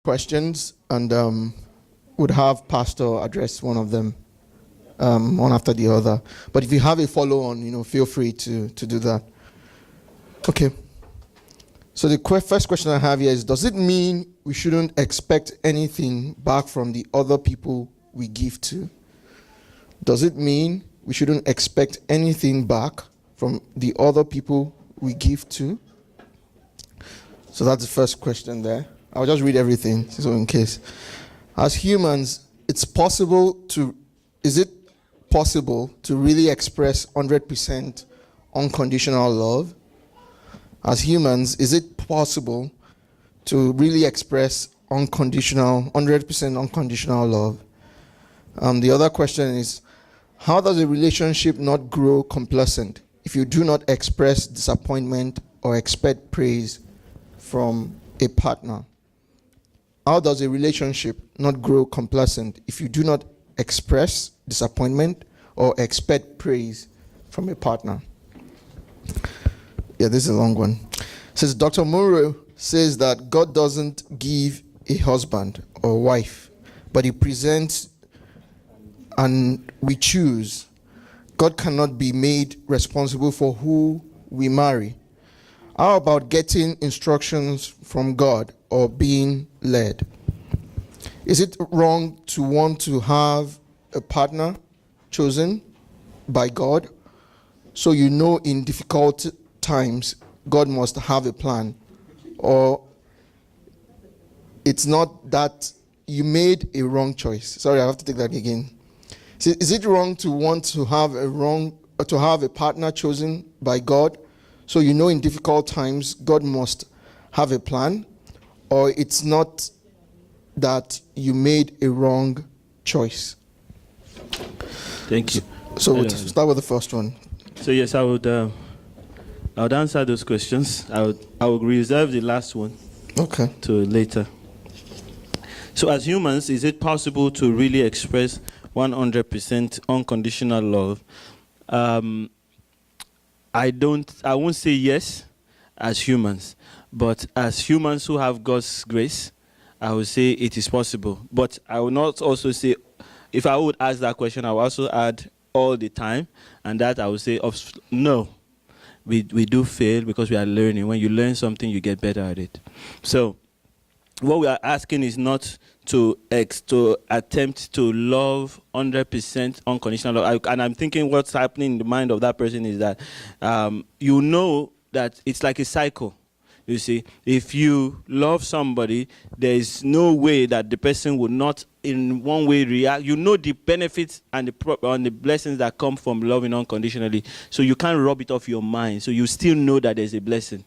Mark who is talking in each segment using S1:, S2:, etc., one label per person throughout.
S1: questions, and would have Pastor address one of them, one after the other. But if you have a follow-on, feel free to do that. Okay. So the first question I have here is, does it mean we shouldn't expect anything back from the other people we give to? Does it mean we shouldn't expect anything back from the other people we give to? So that's the first question there. I'll just read everything, so in case. As humans, is it possible to really express 100% unconditional love? As humans, is it possible to really express 100% unconditional love? The other question is, how does a relationship not grow complacent if you do not express disappointment or expect praise from a partner? How does a relationship not grow complacent if you do not express disappointment or expect praise from a partner? Yeah, this is a long one. It says, Dr. Murrow says that God doesn't give a husband or wife, but he presents and we choose. God cannot be made responsible for who we marry. How about getting instructions from God or being led? Is it wrong to want to have a partner chosen by God so in difficult times God must have a plan? Or it's not that you made a wrong choice? Sorry, I have to take that again. Is it wrong to want to have a partner chosen by God so in difficult times God must have a plan? Or it's not that you made a wrong choice?
S2: Thank you.
S1: So we'll start with the first one.
S2: So yes, I would answer those questions. I would reserve the last one to later. So as humans, is it possible to really express 100% unconditional love? I won't say yes as humans, but as humans who have God's grace, I would say it is possible. But I will not also say, if I would ask that question, I will also add all the time, and that I would say, no. We do fail because we are learning. When you learn something, you get better at it. So what we are asking is not to attempt to love 100% unconditional love. And I'm thinking what's happening in the mind of that person is that that it's like a cycle. You see, if you love somebody, there is no way that the person would not in one way react. The benefits and the blessings that come from loving unconditionally. So you can't rub it off your mind. So you still know that there's a blessing.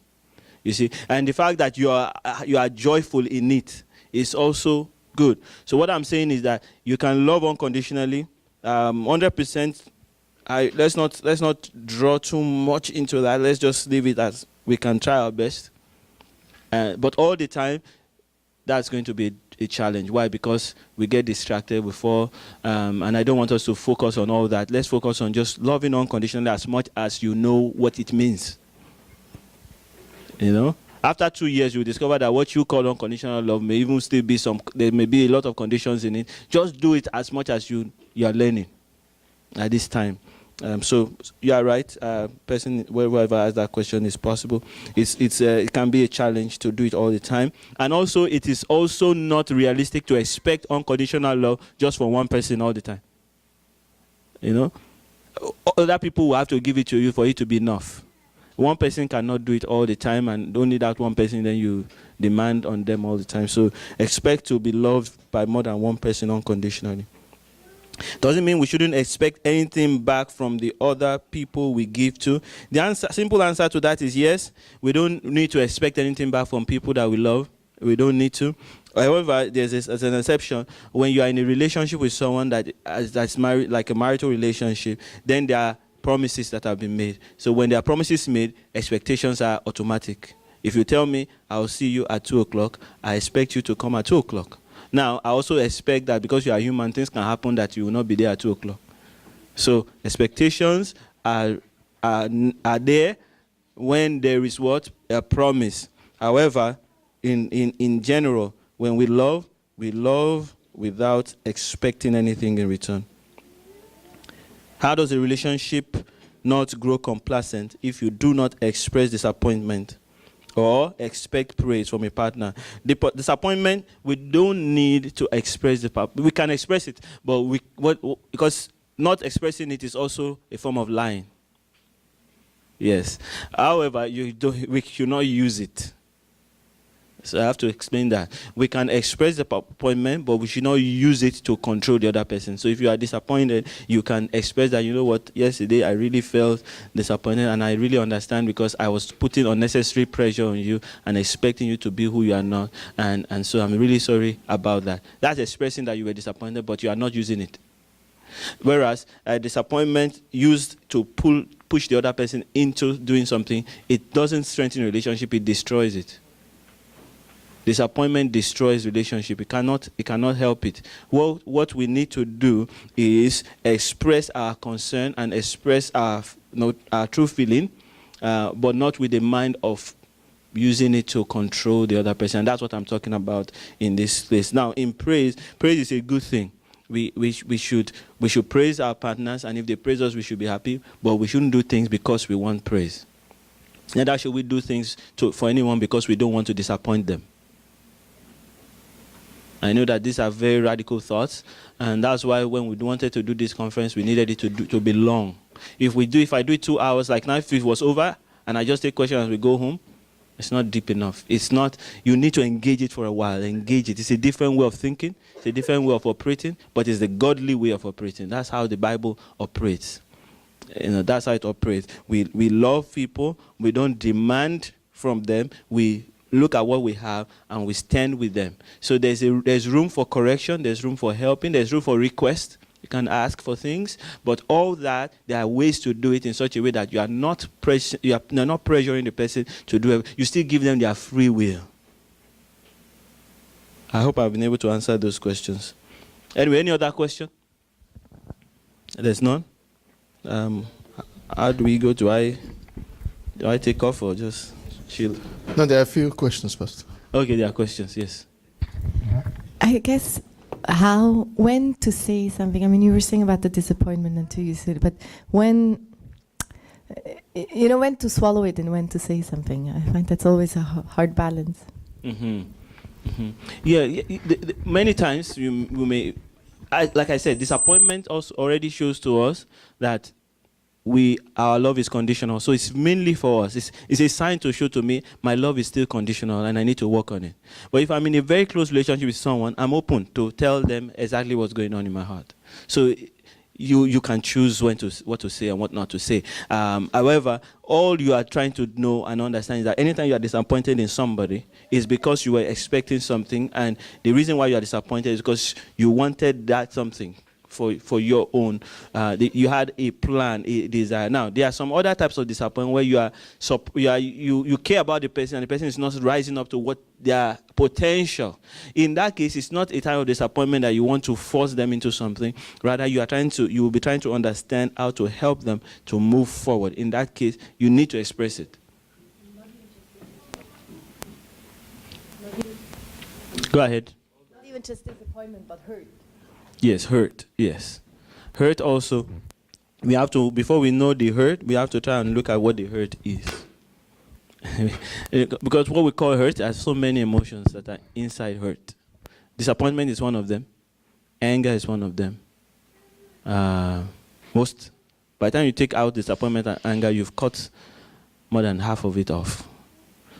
S2: You see, and the fact that you are joyful in it is also good. So what I'm saying is that you can love unconditionally, 100%. Let's not draw too much into that. Let's just leave it as we can try our best. But all the time, that's going to be a challenge. Why? Because we get distracted before, and I don't want us to focus on all that. Let's focus on just loving unconditionally as much as you know what it means. After 2 years, you discover that what you call unconditional love may even still be there may be a lot of conditions in it. Just do it as much as you are learning at this time. So you are right. Person, whoever asked that question, is possible. It can be a challenge to do it all the time, and also it is also not realistic to expect unconditional love just from one person all the time. Other people will have to give it to you for it to be enough. One person cannot do it all the time, and only that one person then you demand on them all the time. So expect to be loved by more than one person unconditionally. Doesn't mean we shouldn't expect anything back from the other people we give to. The simple answer to that is yes. We don't need to expect anything back from people that we love. We don't need to. However, there's an exception. When you are in a relationship with someone that's married, like a marital relationship, then there are promises that have been made. So when there are promises made, expectations are automatic. If you tell me, I'll see you at 2 o'clock, I expect you to come at 2 o'clock. Now, I also expect that because you are human, things can happen that you will not be there at 2 o'clock. So expectations are there when there is what? A promise. However, in general, when we love without expecting anything in return. How does a relationship not grow complacent if you do not express disappointment or expect praise from a partner? Disappointment, we don't need to express we can express it, but because not expressing it is also a form of lying. Yes. However, we should not use it. So I have to explain that. We can express the disappointment, but we should not use it to control the other person. So if you are disappointed, you can express that, you know what, yesterday I really felt disappointed, and I really understand because I was putting unnecessary pressure on you and expecting you to be who you are not. And so I'm really sorry about that. That's expressing that you were disappointed, but you are not using it. Whereas a disappointment used to push the other person into doing something, it doesn't strengthen a relationship, it destroys it. Disappointment destroys relationship. It cannot help it. What we need to do is express our concern and express our true feeling, but not with the mind of using it to control the other person. And that's what I'm talking about in this place. Now, in praise is a good thing. We should praise our partners, and if they praise us, we should be happy. But we shouldn't do things because we want praise. Neither should we do things for anyone because we don't want to disappoint them. I know that these are very radical thoughts, and that's why when we wanted to do this conference, we needed it to be long. If I do it 2 hours, like now, if it was over and I just take questions as we go home, it's not deep enough. It's not. You need to engage it for a while. Engage it. It's a different way of thinking. It's a different way of operating, but it's the godly way of operating. That's how the Bible operates. That's how it operates. We love people. We don't demand from them. We look at what we have and we stand with them. So there's room for correction, there's room for helping, there's room for request. You can ask for things, but all that, there are ways to do it in such a way that you are not pressuring the person to do it. You still give them their free will. I hope I've been able to answer those questions. Anyway, any other question? There's none? How do we go? Do I take off or just chill?
S1: No, there are a few questions first.
S2: Okay, there are questions, yes.
S3: I guess when to say something. I mean, you were saying about the disappointment until you said it, but when to swallow it and when to say something. I find that's always a hard balance.
S2: Mm-hmm. Mm-hmm. Yeah, many times we may, like I said, disappointment also already shows to us that our love is conditional. So it's mainly for us. It's a sign to show to me my love is still conditional and I need to work on it. But if I'm in a very close relationship with someone, I'm open to tell them exactly what's going on in my heart. So you can choose what to say and what not to say. However, all you are trying to know and understand is that anytime you are disappointed in somebody is because you were expecting something, and the reason why you are disappointed is because you wanted that something for your own. You had a plan, a desire. Now, there are some other types of disappointment where you care about the person and the person is not rising up to what their potential. In that case, it's not a time of disappointment that you want to force them into something. Rather, you will be trying to understand how to help them to move forward. In that case, you need to express it. Go ahead.
S3: Not even just disappointment, but hurt.
S2: Yes, hurt. Yes. Hurt also, we have to, before we know the hurt, we have to try and look at what the hurt is. Because what we call hurt has so many emotions that are inside hurt. Disappointment is one of them. Anger is one of them. By the time you take out disappointment and anger, you've cut more than half of it off.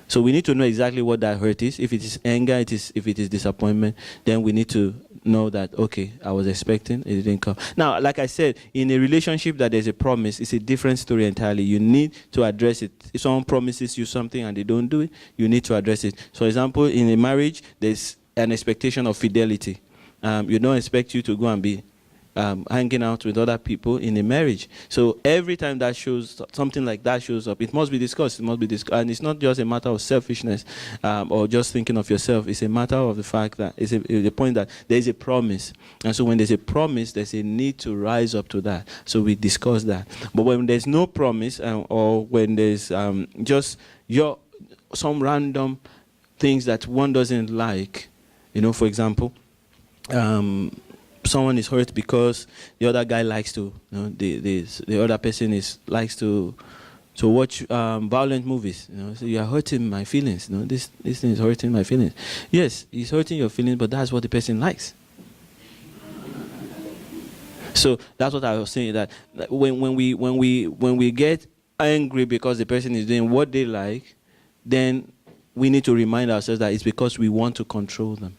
S2: So we need to know exactly what that hurt is. If it is anger, if it is disappointment, then we need to know that, okay, I was expecting, it didn't come. Now, like I said, in a relationship that there's a promise, it's a different story entirely. You need to address it. If someone promises you something and they don't do it, you need to address it. So, for example, in a marriage, there's an expectation of fidelity. You don't expect you to go and be hanging out with other people in a marriage. So every time that something like that shows up, it must be discussed. And it's not just a matter of selfishness or just thinking of yourself. It's a matter of the fact that it's the point that there is a promise. And so when there's a promise, there's a need to rise up to that. So we discuss that. But when there's no promise or when there's just some random things that one doesn't like, For example, someone is hurt because the other guy likes to, the other person likes to watch violent movies. So you are hurting my feelings. This thing is hurting my feelings. Yes, it's hurting your feelings, but that's what the person likes. So that's what I was saying, that when we get angry because the person is doing what they like, then we need to remind ourselves that it's because we want to control them.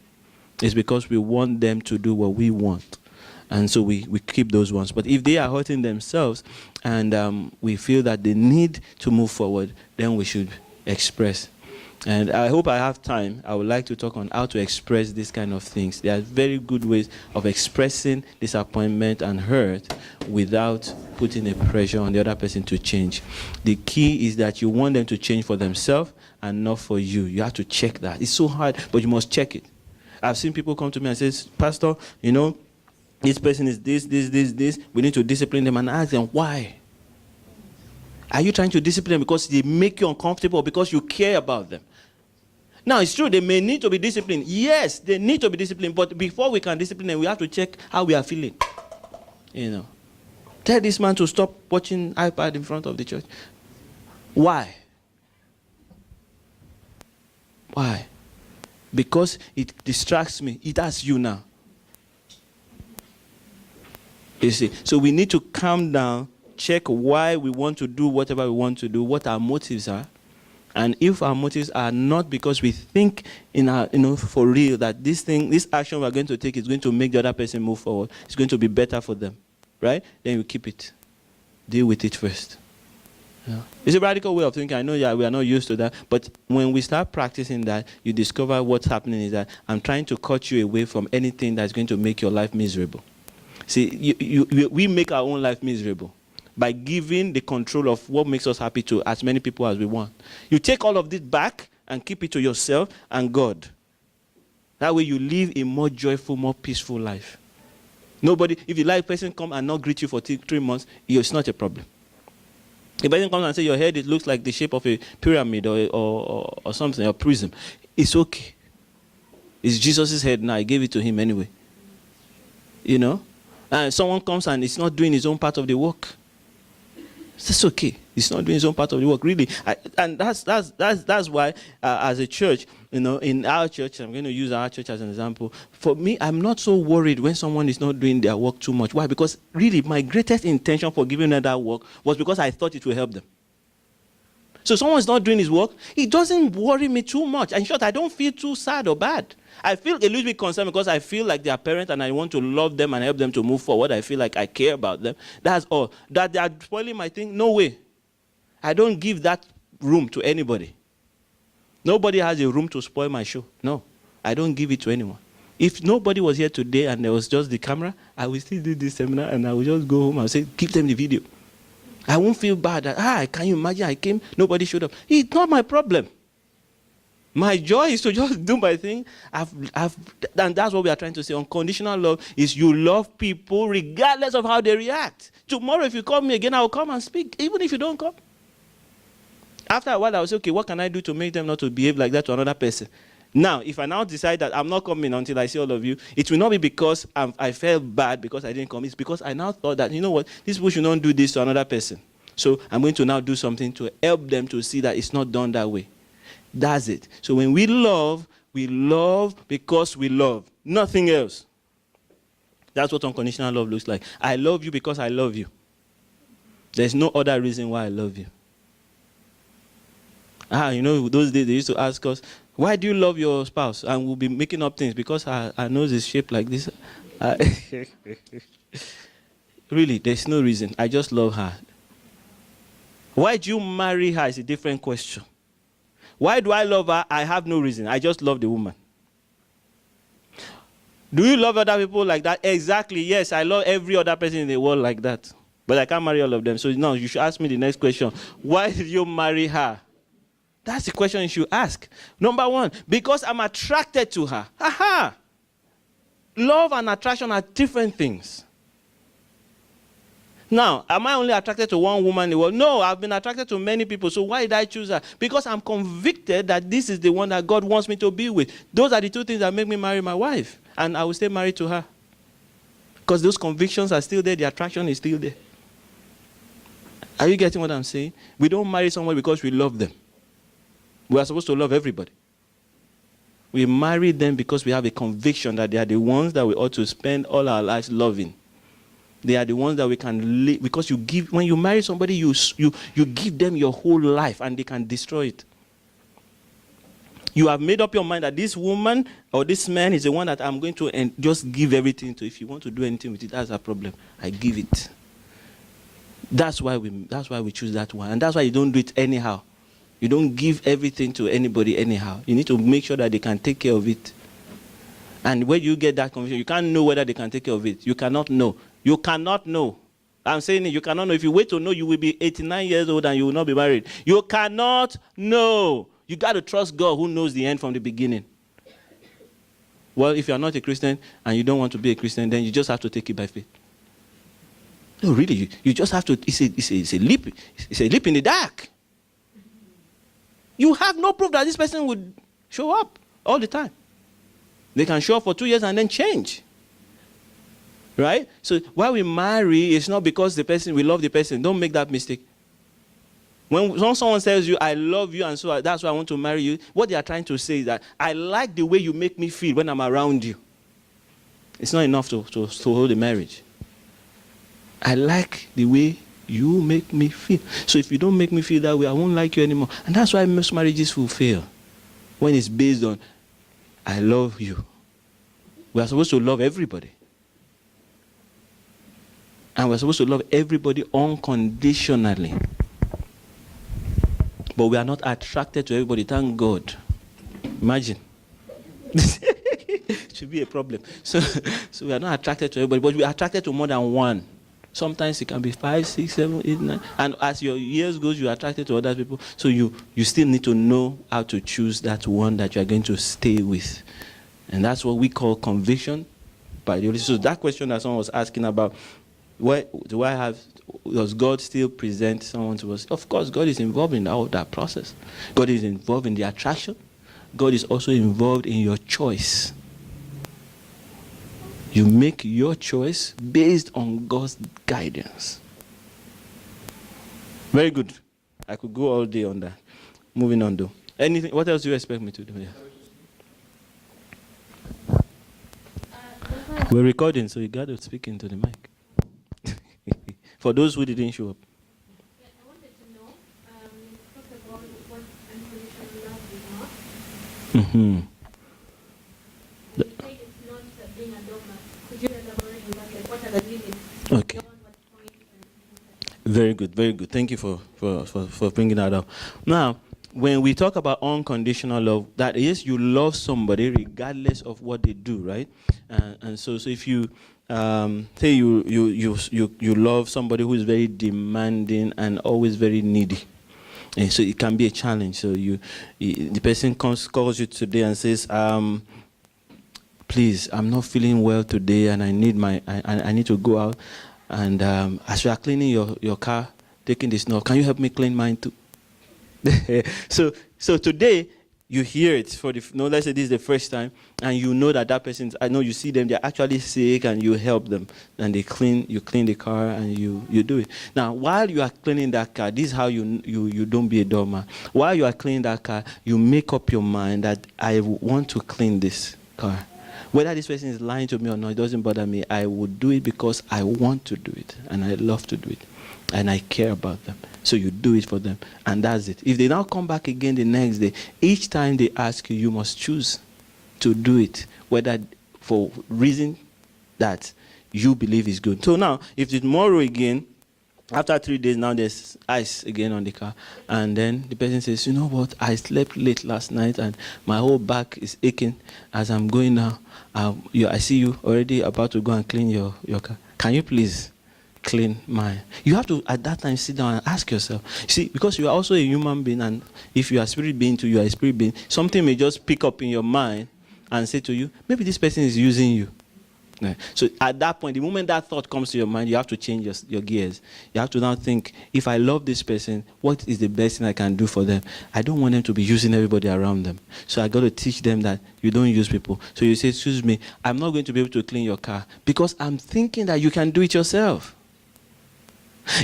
S2: It's because we want them to do what we want. And so we keep those ones. But if they are hurting themselves and we feel that they need to move forward, then we should express. And I hope I have time. I would like to talk on how to express these kind of things. There are very good ways of expressing disappointment and hurt without putting a pressure on the other person to change. The key is that you want them to change for themselves and not for you. You have to check that. It's so hard, but you must check it. I've seen people come to me and say, Pastor, this person is this. We need to discipline them, and ask them, why? Are you trying to discipline them because they make you uncomfortable or because you care about them? Now, it's true, they may need to be disciplined. Yes, they need to be disciplined, but before we can discipline them, we have to check how we are feeling. Tell this man to stop watching iPad in front of the church. Why? Why? Because it distracts me. It has you now. You see, so we need to calm down, check why we want to do whatever we want to do, what our motives are. And if our motives are not because we think for real that this action we're going to take is going to make the other person move forward, it's going to be better for them, right? Then you keep it. Deal with it first. Yeah. It's a radical way of thinking. I know we are not used to that, but when we start practicing that, you discover what's happening is that I'm trying to cut you away from anything that's going to make your life miserable. See, we make our own life miserable by giving the control of what makes us happy to as many people as we want. You take all of this back and keep it to yourself and God. That way you live a more joyful, more peaceful life. Nobody, if you like a person come and not greet you for 3 months, it's not a problem. If a person comes and say your head, it looks like the shape of a pyramid or something, or prism, it's okay. It's Jesus' head now. I gave it to him anyway. And someone comes and it's not doing his own part of the work. That's okay. He's not doing his own part of the work, really. And that's why, as a church, in our church, I'm going to use our church as an example. For me, I'm not so worried when someone is not doing their work too much. Why? Because really, my greatest intention for giving them that work was because I thought it would help them. So someone's not doing his work, it doesn't worry me too much. In short, I don't feel too sad or bad. I feel a little bit concerned because I feel like they are parents and I want to love them and help them to move forward. I feel like I care about them. That's all. That they are spoiling my thing? No way. I don't give that room to anybody. Nobody has a room to spoil my show. No, I don't give it to anyone. If nobody was here today and there was just the camera, I will still do this seminar and I will just go home and say, give them the video. I won't feel bad that, can you imagine I came, nobody showed up. It's not my problem. My joy is to just do my thing. And that's what we are trying to say. Unconditional love is you love people regardless of how they react. Tomorrow, if you call me again, I will come and speak, even if you don't come. After a while, I will say, okay, what can I do to make them not to behave like that to another person? Now, if I now decide that I'm not coming until I see all of you, it will not be because I felt bad because I didn't come. It's because I now thought that, you know what, these people should not do this to another person. So I'm going to now do something to help them to see that it's not done that way. That's it. So when we love because we love. Nothing else. That's what unconditional love looks like. I love you because I love you. There's no other reason why I love you. Those days they used to ask us, why do you love your spouse? And we'll be making up things because our nose is shaped like this. Really, there's no reason. I just love her. Why do you marry her is a different question. Why do I love her? I have no reason. I just love the woman. Do you love other people like that? Exactly, yes. I love every other person in the world like that. But I can't marry all of them. So now you should ask me the next question. Why did you marry her? That's the question you should ask. Number one, because I'm attracted to her. Aha! Love and attraction are different things. Now, am I only attracted to one woman in the world? No, I've been attracted to many people. So why did I choose her? Because I'm convicted that this is the one that God wants me to be with. Those are the two things that make me marry my wife. And I will stay married to her. Because those convictions are still there. The attraction is still there. Are you getting what I'm saying? We don't marry someone because we love them. We are supposed to love everybody. We marry them because we have a conviction that they are the ones that we ought to spend all our lives loving. They are the ones that we can live, because you give, when you marry somebody, you give them your whole life and they can destroy it. You have made up your mind that this woman or this man is the one that I'm going to just give everything to. If you want to do anything with it, that's a problem. I give it. That's why we choose that one. And that's why you don't do it anyhow. You don't give everything to anybody anyhow. You need to make sure that they can take care of it. And when you get that conviction, you can't know whether they can take care of it. You cannot know. You cannot know. I'm saying it, you cannot know. If you wait to know, you will be 89 years old and you will not be married. You cannot know. You got to trust God who knows the end from the beginning. Well, if you are not a Christian and you don't want to be a Christian, then you just have to take it by faith. No, really, you just have to. It's a leap. It's a leap in the dark. You have no proof that this person would show up all the time. They can show up for 2 years and then change. Right? So why we marry is not because we love the person. Don't make that mistake. When someone tells you, I love you and so that's why I want to marry you, what they are trying to say is that I like the way you make me feel when I'm around you. It's not enough to hold a marriage. I like the way you make me feel. So if you don't make me feel that way, I won't like you anymore. And that's why most marriages will fail. When it's based on, I love you. We are supposed to love everybody. And we're supposed to love everybody unconditionally. But we are not attracted to everybody. Thank God. Imagine. It should be a problem. So we are not attracted to everybody, but we are attracted to more than one. Sometimes it can be 5, 6, 7, 8, 9. And as your years goes, you are attracted to other people. So you still need to know how to choose that one that you are going to stay with. And that's what we call conviction by the Holy Spirit. So that question that someone was asking about, does God still present someone to us? Of course, God is involved in all that process. God is involved in the attraction. God is also involved in your choice. You make your choice based on God's guidance. Very good. I could go all day on that. Moving on, though. Anything? What else do you expect me to do? Yeah. We're recording, so you got to speak into the mic. For those who didn't show up.
S4: Yeah, I wanted to know, you talked about what unconditional love is not.
S2: Mm-hmm.
S4: You say it's not being a dogma. Could you elaborate on that? Like, what are the limits?
S2: Okay.
S4: Beyond what point
S2: Very good, very good. Thank you for bringing that up. Now, when we talk about unconditional love, that is, you love somebody regardless of what they do, right? And so if you say you love somebody who is very demanding and always very needy, and so it can be a challenge. So the person calls you today and says, please, I'm not feeling well today, and I need to go out. And as you are cleaning your car, taking the snow, can you help me clean mine too? So today you hear it let's say this is the first time, and you know that person. I know you see them; they're actually sick, and you help them, and you clean the car, and you do it. Now, while you are cleaning that car, this is how you don't be a doormat. While you are cleaning that car, you make up your mind that I want to clean this car. Whether this person is lying to me or not, it doesn't bother me. I will do it because I want to do it, and I love to do it, and I care about them. So you do it for them, and that's it. If they now come back again the next day, each time they ask you, you must choose to do it, whether for reason that you believe is good. So now, if tomorrow again, after 3 days, now there's ice again on the car, and then the person says, you know what, I slept late last night, and my whole back is aching as I'm going now. I see you already about to go and clean your car. Can you please clean mine? You have to, at that time, sit down and ask yourself. You see, because you are also a human being, and if you are a spirit being too, you are a spirit being, something may just pick up in your mind and say to you, maybe this person is using you. Yeah. So at that point, the moment that thought comes to your mind, you have to change your gears. You have to now think, if I love this person, what is the best thing I can do for them? I don't want them to be using everybody around them. So I got to teach them that you don't use people. So you say, excuse me, I'm not going to be able to clean your car because I'm thinking that you can do it yourself.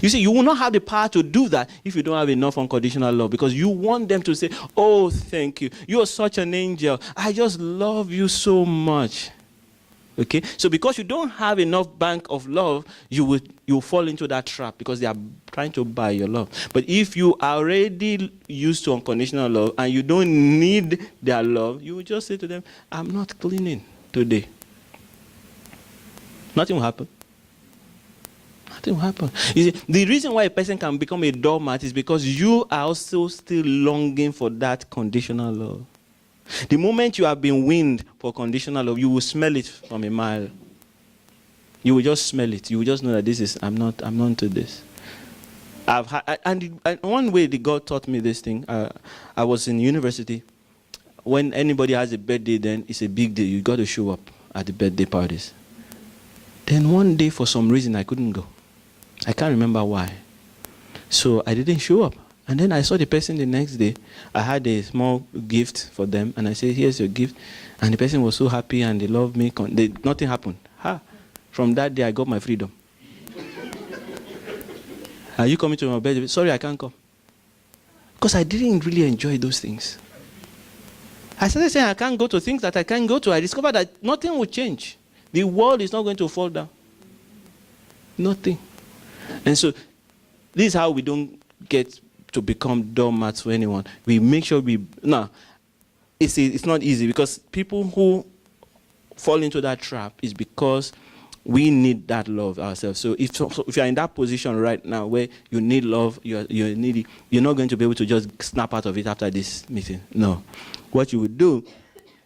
S2: You see, you will not have the power to do that if you don't have enough unconditional love, because you want them to say, oh, thank you. You are such an angel. I just love you so much. Okay, so because you don't have enough bank of love, you fall into that trap because they are trying to buy your love. But if you are already used to unconditional love and you don't need their love, you will just say to them, I'm not cleaning today. Nothing will happen. Nothing will happen. You see, the reason why a person can become a doormat is because you are also still longing for that conditional love. The moment you have been weaned for conditional love, you will smell it from a mile. You will just smell it. You will just know that I'm not into this. And one way the God taught me this thing, I was in university. When anybody has a birthday, then it's a big deal. You got to show up at the birthday parties. Then one day, for some reason, I couldn't go. I can't remember why. So I didn't show up. And then I saw the person the next day. I had a small gift for them, and I said, here's your gift. And the person was so happy, and they loved me. Nothing happened. From that day, I got my freedom. Are you coming to my birthday? Sorry, I can't come. Because I didn't really enjoy those things. I started saying I can't go to things that I can't go to. I discovered that nothing will change. The world is not going to fall down. Nothing. And so, this is how we don't get to become doormats for anyone. We make sure it's not easy, because people who fall into that trap is because we need that love ourselves. So if you're in that position right now where you need love, you're needy, you're not going to be able to just snap out of it after this meeting. No. What you will do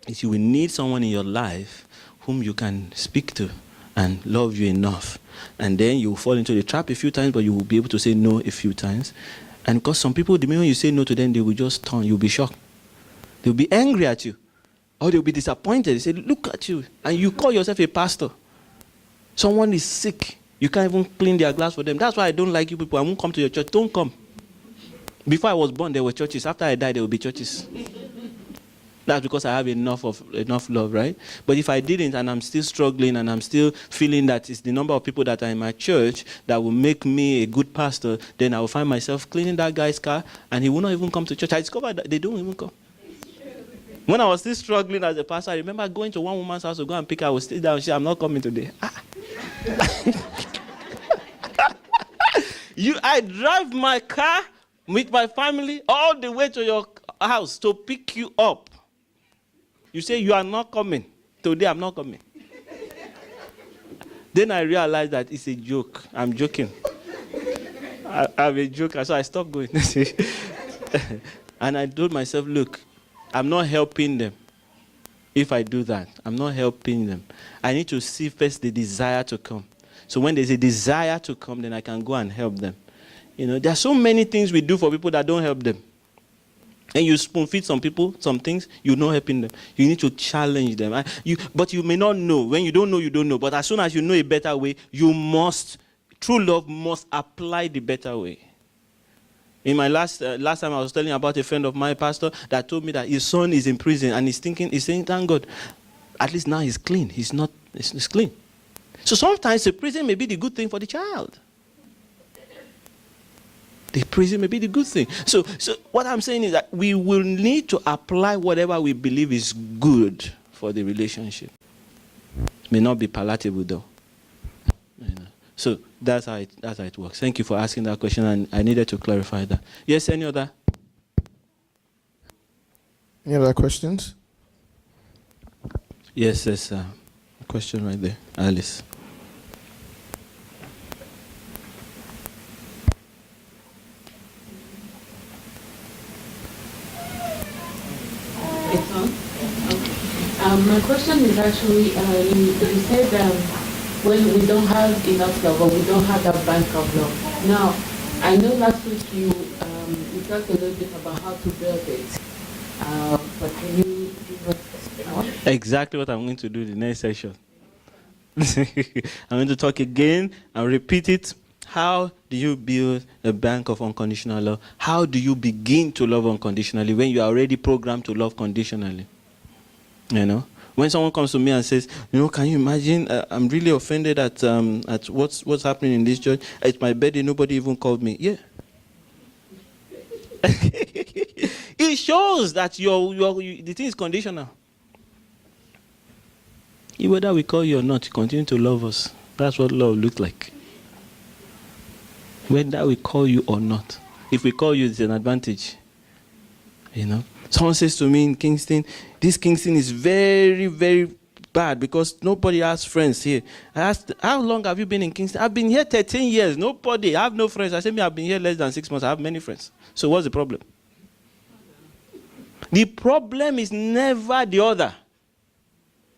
S2: is you will need someone in your life whom you can speak to and love you enough. And then you will fall into the trap a few times, but you will be able to say no a few times. And because some people, the moment you say no to them, they will just turn. You'll be shocked. They'll be angry at you. Or they'll be disappointed. They say, look at you. And you call yourself a pastor. Someone is sick. You can't even clean their glass for them. That's why I don't like you people. I won't come to your church. Don't come. Before I was born, there were churches. After I died, there will be churches. That's because I have enough love, right? But if I didn't, and I'm still struggling, and I'm still feeling that it's the number of people that are in my church that will make me a good pastor, then I will find myself cleaning that guy's car, and he will not even come to church. I discovered that they don't even come. When I was still struggling as a pastor, I remember going to one woman's house to go and pick her. I was still down. She said, I'm not coming today. I drive my car with my family all the way to your house to pick you up. You say, you are not coming. Today, I'm not coming. Then I realized that it's a joke. I'm joking. I'm a joker, so I stopped going. And I told myself, look, I'm not helping them. If I do that, I'm not helping them. I need to see first the desire to come. So when there's a desire to come, then I can go and help them. You know, there are so many things we do for people that don't help them. And you spoon feed some people, some things, you're not helping them. You need to challenge them. But you may not know. When you don't know, you don't know. But as soon as you know a better way, true love must apply the better way. In my last time, I was telling about a friend of my pastor that told me that his son is in prison, and he's saying, thank God, at least now he's clean. He's clean. So sometimes the prison may be the good thing for the child. The prison may be the good thing. So what I'm saying is that we will need to apply whatever we believe is good for the relationship. It may not be palatable though. You know. So that's how it works. Thank you for asking that question, and I needed to clarify that. Yes, any other?
S1: Any other questions?
S2: Yes, there's a question right there. Alice.
S5: It's on? Okay. My question is actually, you said when we don't have enough love, or we don't have that bank of love. Now, I know last week you talked a little bit about how to build it. But can you give us more?
S2: Exactly what I'm going to do in the next session. I'm going to talk again and repeat it. How do you build a bank of unconditional love? How do you begin to love unconditionally when you are already programmed to love conditionally? You know, when someone comes to me and says, can you imagine? I'm really offended at what's happening in this church. It's my birthday. Nobody even called me. Yeah. It shows that the thing is conditional. Whether we call you or not, you continue to love us. That's what love looks like. Whether we call you or not. If we call you, it's an advantage. Someone says to me in Kingston, this Kingston is very, very bad because nobody has friends here. I asked, how long have you been in Kingston? I've been here 13 years. Nobody. I have no friends. I said, I've been here less than 6 months. I have many friends. So what's the problem? The problem is never the other.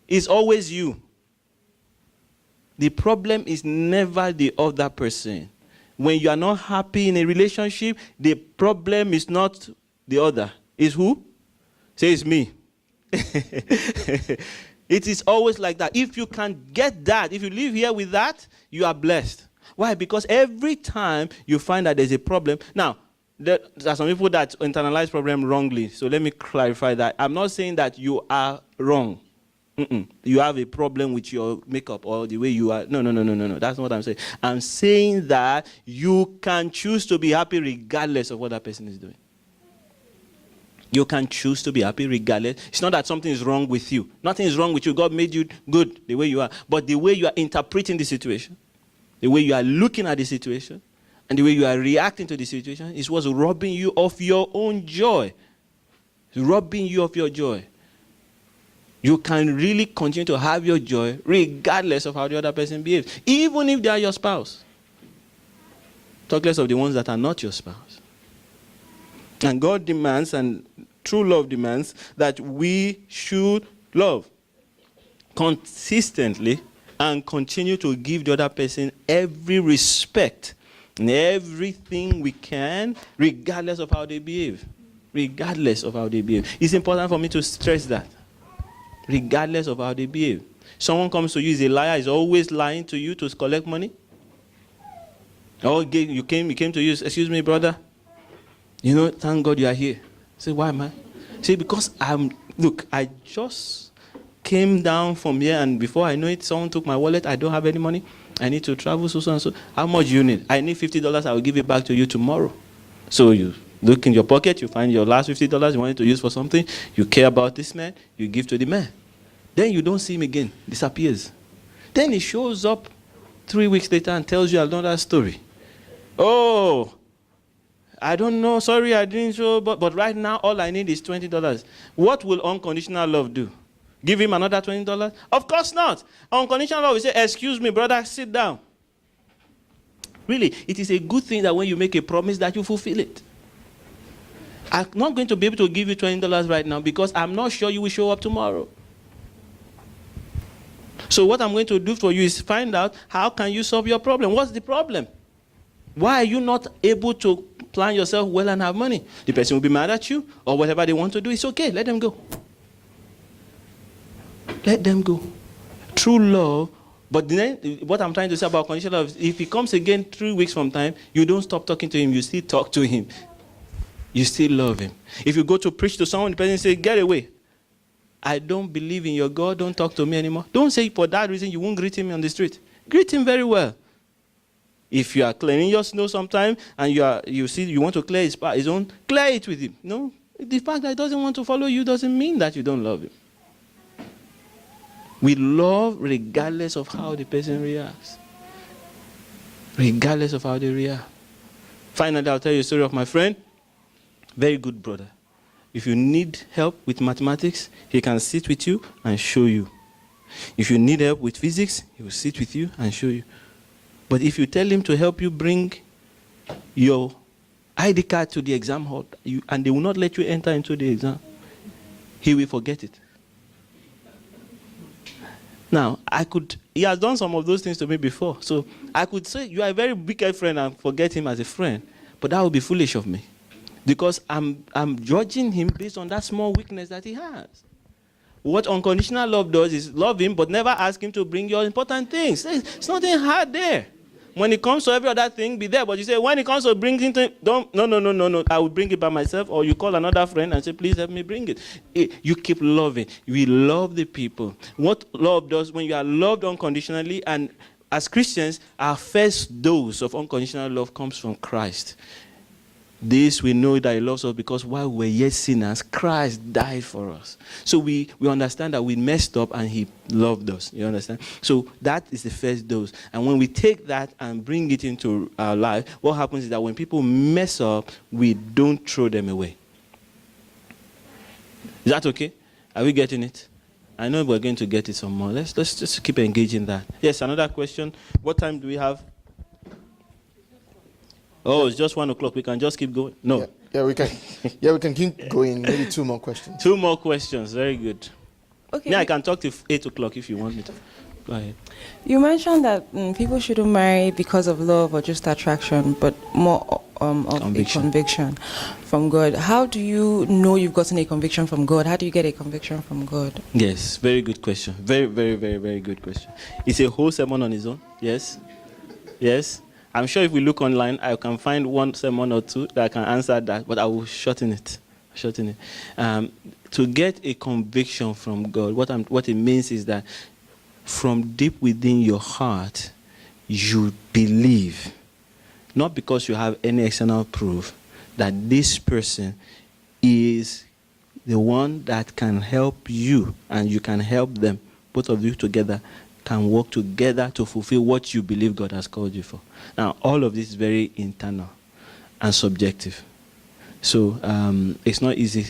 S2: It's always you. The problem is never the other person. When you are not happy in a relationship, the problem is not the other. It's who? Say it's me. It is always like that. If you can get that, if you live here with that, you are blessed. Why? Because every time you find that there's a problem. Now, there are some people that internalize problem wrongly. So let me clarify that. I'm not saying that you are wrong. You have a problem with your makeup or the way you are. No. That's not what I'm saying. I'm saying that you can choose to be happy regardless of what that person is doing. You can choose to be happy regardless. It's not that something is wrong with you. Nothing is wrong with you. God made you good the way you are. But the way you are interpreting the situation, the way you are looking at the situation, and the way you are reacting to the situation is what's robbing you of your own joy. It's robbing you of your joy. You can really continue to have your joy regardless of how the other person behaves, even if they are your spouse. Talk less of the ones that are not your spouse. And God demands, and true love demands, that we should love consistently and continue to give the other person every respect and everything we can, regardless of how they behave. Regardless of how they behave. It's important for me to stress that. Regardless of how they behave. Someone comes to you, is a liar, is always lying to you to collect money. Or he came to you, excuse me, brother. Thank God you are here. Say, why, man? Say, because I just came down from here, and before I know it, someone took my wallet. I don't have any money. I need to travel, so and so. How much do you need? I need $50. I will give it back to you tomorrow. So you look in your pocket, you find your last $50 you wanted to use for something. You care about this man, you give to the man. Then you don't see him again. Disappears. Then he shows up 3 weeks later and tells you another story. Oh, I don't know. Sorry, I didn't show. But right now, all I need is $20. What will unconditional love do? Give him another $20? Of course not. Unconditional love will say, excuse me, brother, sit down. Really, it is a good thing that when you make a promise that you fulfill it. I'm not going to be able to give you $20 right now because I'm not sure you will show up tomorrow. So what I'm going to do for you is find out how can you solve your problem. What's the problem? Why are you not able to plan yourself well and have money? The person will be mad at you or whatever they want to do. It's okay. Let them go. Let them go. True love. But then what I'm trying to say about conditional love is if he comes again 3 weeks from time, you don't stop talking to him. You still talk to him. You still love him. If you go to preach to someone, the person says, get away. I don't believe in your God. Don't talk to me anymore. Don't say for that reason you won't greet him on the street. Greet him very well. If you are cleaning your snow sometime and you want to clear his own, clear it with him. No, the fact that he doesn't want to follow you doesn't mean that you don't love him. We love regardless of how the person reacts. Regardless of how they react. Finally, I'll tell you a story of my friend. Very good brother. If you need help with mathematics, he can sit with you and show you. If you need help with physics, he will sit with you and show you. But if you tell him to help you bring your ID card to the exam hall, and they will not let you enter into the exam, he will forget it. Now, he has done some of those things to me before. So I could say, you are a very wicked friend and forget him as a friend. But that would be foolish of me. Because I'm judging him based on that small weakness that he has. What unconditional love does is love him, but never ask him to bring your important things. It's nothing hard there. When it comes to every other thing, be there. But you say, when it comes to bringing things, no. I will bring it by myself. Or you call another friend and say, please help me bring it. You keep loving. We love the people. What love does, when you are loved unconditionally, and as Christians, our first dose of unconditional love comes from Christ. This we know that he loves us because while we were yet sinners, Christ died for us. So we understand that we messed up and he loved us. You understand? So that is the first dose. And when we take that and bring it into our life, what happens is that when people mess up, we don't throw them away. Is that okay? Are we getting it? I know we're going to get it some more. Let's just keep engaging that. Yes, another question. What time do we have? Oh, it's just 1 o'clock. We can just keep going. No.
S1: Yeah, we can. Yeah, we can keep going. Maybe 2 more questions.
S2: 2 more questions. Very good.
S6: Okay.
S2: Yeah, I can talk till 8 o'clock if you want me to. Go ahead.
S6: You mentioned that people shouldn't marry because of love or just attraction, but more of a conviction from God. How do you know you've gotten a conviction from God? How do you get a conviction from God?
S2: Yes, very good question. Very, very, very, very good question. It's a whole sermon on its own. Yes. Yes. I'm sure if we look online, I can find one sermon or two that can answer that, but I will shorten it. To get a conviction from God, what it means is that from deep within your heart, you believe, not because you have any external proof, that this person is the one that can help you and you can help them. Both of you together can work together to fulfill what you believe God has called you for. Now, all of this is very internal and subjective. So it's not easy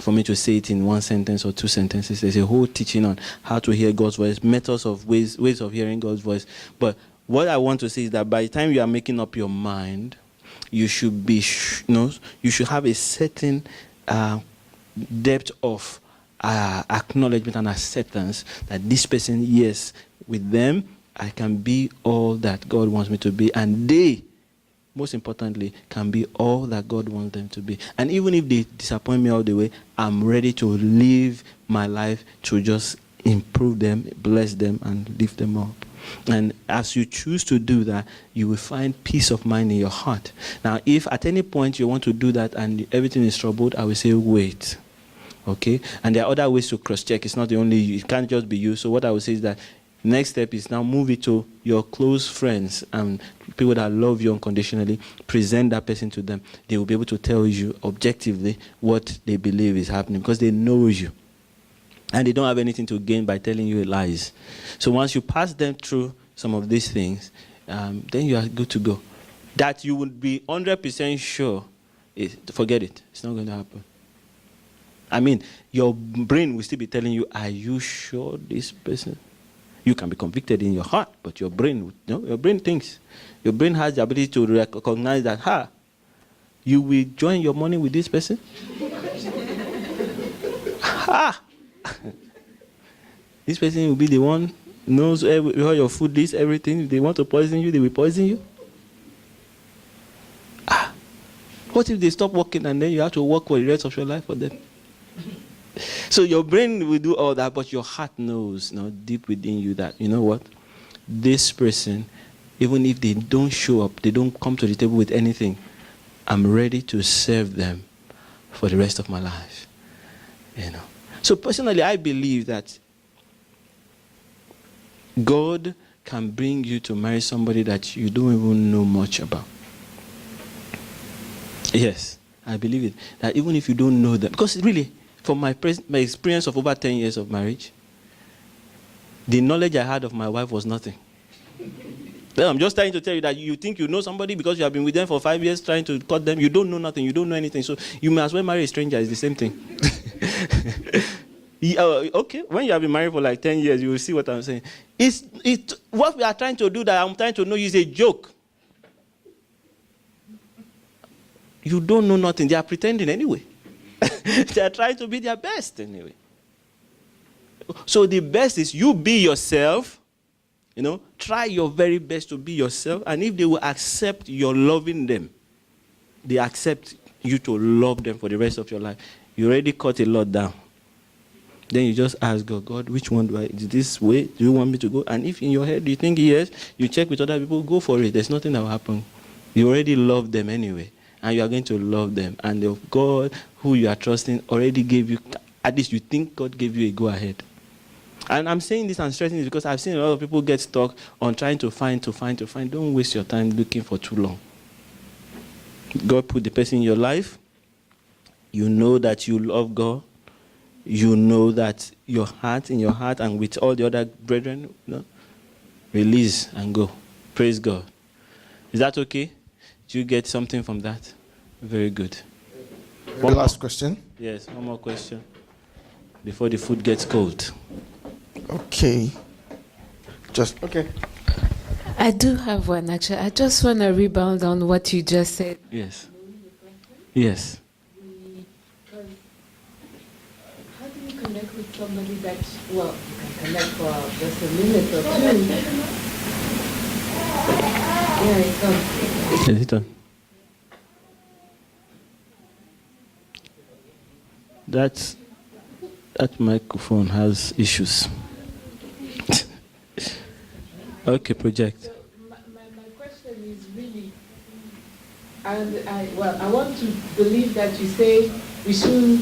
S2: for me to say it in one sentence or 2 sentences. There's a whole teaching on how to hear God's voice, ways of hearing God's voice. But what I want to say is that by the time you are making up your mind, you should be, you should have a certain depth of acknowledgement and acceptance that this person, yes, with them, I can be all that God wants me to be, and they, most importantly, can be all that God wants them to be. And even if they disappoint me all the way, I'm ready to live my life to just improve them, bless them, and lift them up. And as you choose to do that, you will find peace of mind in your heart. Now, if at any point you want to do that and everything is troubled, I will say, wait. Okay? And there are other ways to cross-check. It's not the only you. It can't just be you. So what I would say is that next step is now move it to your close friends and people that love you unconditionally. Present that person to them. They will be able to tell you objectively what they believe is happening because they know you. And they don't have anything to gain by telling you lies. So once you pass them through some of these things, then you are good to go. That you would be 100% sure, forget it. It's not going to happen. I mean, your brain will still be telling you, are you sure this person? You can be convicted in your heart, but your brain, your brain thinks. Your brain has the ability to recognize that, you will join your money with this person? This person will be the one knows all your food list, everything. If they want to poison you, they will poison you. What if they stop working and then you have to work for the rest of your life for them? So your brain will do all that, but your heart knows, deep within you that, you know what? This person, even if they don't show up, they don't come to the table with anything, I'm ready to serve them for the rest of my life. So personally, I believe that God can bring you to marry somebody that you don't even know much about. Yes, I believe it. That even if you don't know them, because really, from my experience of over 10 years of marriage, the knowledge I had of my wife was nothing. Then I'm just trying to tell you that you think you know somebody because you have been with them for 5 years trying to cut them. You don't know nothing. You don't know anything. So you may as well marry a stranger. It's the same thing. Okay, when you have been married for like 10 years, you will see what I'm saying. It's what we are trying to do that I'm trying to know is a joke. You don't know nothing. They are pretending anyway. They are trying to be their best anyway. So the best is you be yourself. Try your very best to be yourself. And if they will accept your loving them, they accept you to love them for the rest of your life. You already cut a lot down. Then you just ask God, God, which one do I, is this way? Do you want me to go? And if in your head you think yes, you check with other people, go for it. There's nothing that will happen. You already love them anyway. And you are going to love them. And the God who you are trusting already gave you, at least you think God gave you a go ahead. And I'm saying this and stressing this because I've seen a lot of people get stuck on trying to find. Don't waste your time looking for too long. God put the person in your life. You know that you love God. You know that in your heart and with all the other brethren, release and go. Praise God. Is that okay? Do you get something from that? Very good.
S1: One last question.
S2: Yes, one more question before the food gets cold.
S1: Okay. Okay.
S7: I do have one, actually. I just want to rebound on what you just said.
S2: Yes. Yes.
S5: Because how do you connect with somebody that, well, you can connect for just a minute or two? Yeah, it's on.
S2: Is it on? That microphone has issues. Okay, project.
S5: So my question is really, and I want to believe that you say we should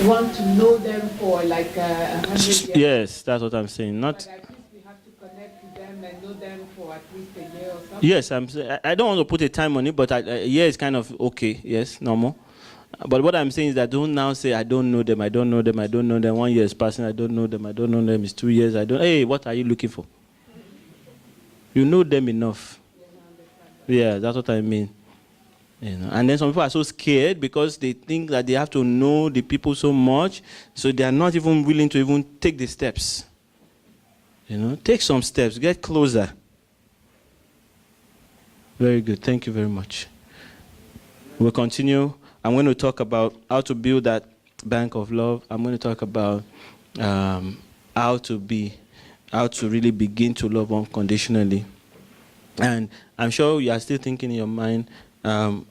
S5: want to know them for like 100 years.
S2: Yes, that's what I'm saying. Not.
S5: But at least we have to connect with them and know them for at least a year or something.
S2: Yes, I don't want to put a time on it, but a year is kind of okay. Yes, normal. But what I'm saying is that don't now say I don't know them. 1 year is passing, I don't know them. It's 2 years, Hey, what are you looking for? You know them enough. Yeah, that's what I mean. And then some people are so scared because they think that they have to know the people so much, so they are not even willing to even take the steps. Take some steps, get closer. Very good. Thank you very much. We'll continue. I'm going to talk about how to build that bank of love. I'm going to talk about how to really begin to love unconditionally. And I'm sure you are still thinking in your mind and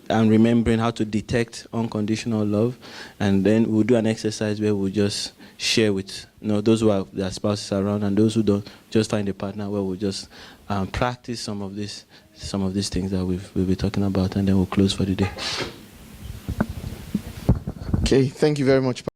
S2: remembering how to detect unconditional love. And then we'll do an exercise where we'll just share with those who have their spouses around and those who don't, just find a partner where we'll just practice some of these things that we'll be talking about, and then we'll close for the day.
S1: Okay, thank you very much.